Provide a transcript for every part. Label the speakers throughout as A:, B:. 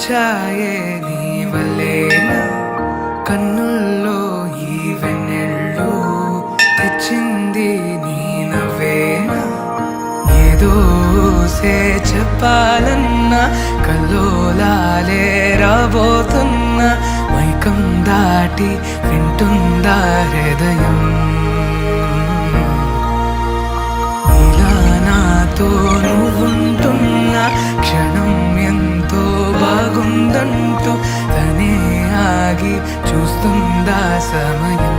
A: వచ్చాయే నీ వల్లేనా కన్నుల్లో ఈ వెన్నెళ్ళు తెచ్చింది నీ నవ్వేనా ఏదో చెప్పాలన్నా కల్లోలాలే రాబోతున్నా మైకం దాటి వింటుందా హృదయం ఇలా నాతో నువ్వుంటున్న క్షణం ఎంతో బాగుందంటూ తనే ఆగి చూస్తుందా సమయం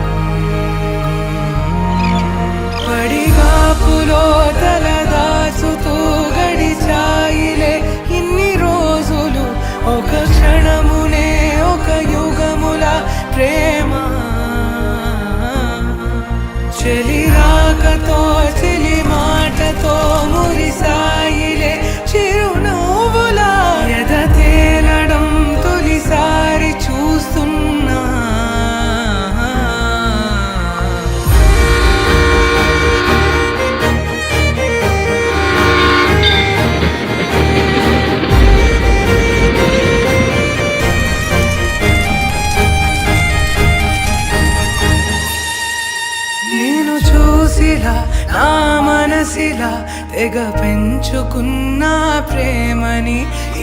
A: పడిగాపులో తలదాచుతూ గడిచాయిలే ఇన్ని రోజులు ఒక క్షణమునే ఒక యుగముల ప్రేమ చెలి రాకతో చెలి మాటతో మురిసాయిలే చిరునవ్వులా ఎద తేలడం తొలిసారి చూస్తున్నా నా మనసిలా తెగ పెంచుకున్న ప్రేమని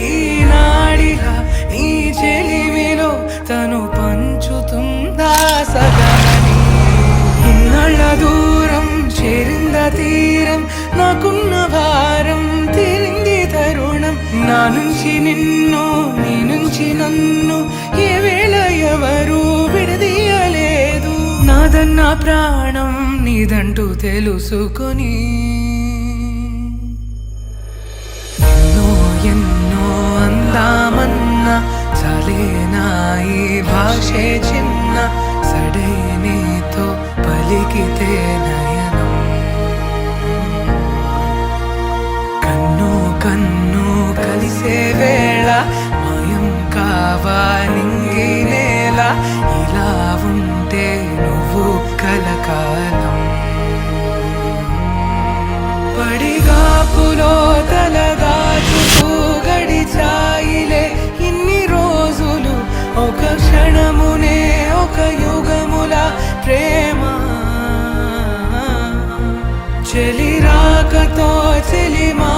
A: ఈనాడిలా నీ చెలిమిలో తను పంచుతుందా సగమని ఇన్నాళ్ళ దూరం చేరింద తీరం నాకున్న భారం తీరింది తరుణం నా నుంచి నిన్ను నీ నుంచి నన్ను ఏ వేళ ఎవరు విడదీయలేదు నాదన్న ప్రాణం నీదంటూ తెలుసుకొని ఎన్నో ఎన్నో అందామన్నా చాలేనా ఈ భాషే చిన్న సడే నీతో పలికితే నయనం కన్ను కన్ను కలిసే వేళ మాయం కావా నింగి నేల ఇలా ఉంటే నువ్వు కలకాలం పడిగాపులో తలదాచుతూ గడిచాయిలే ఇన్ని రోజులు ఒక క్షణమునే ఒక యుగముల ప్రేమ చెలి రాకతో చెలి మా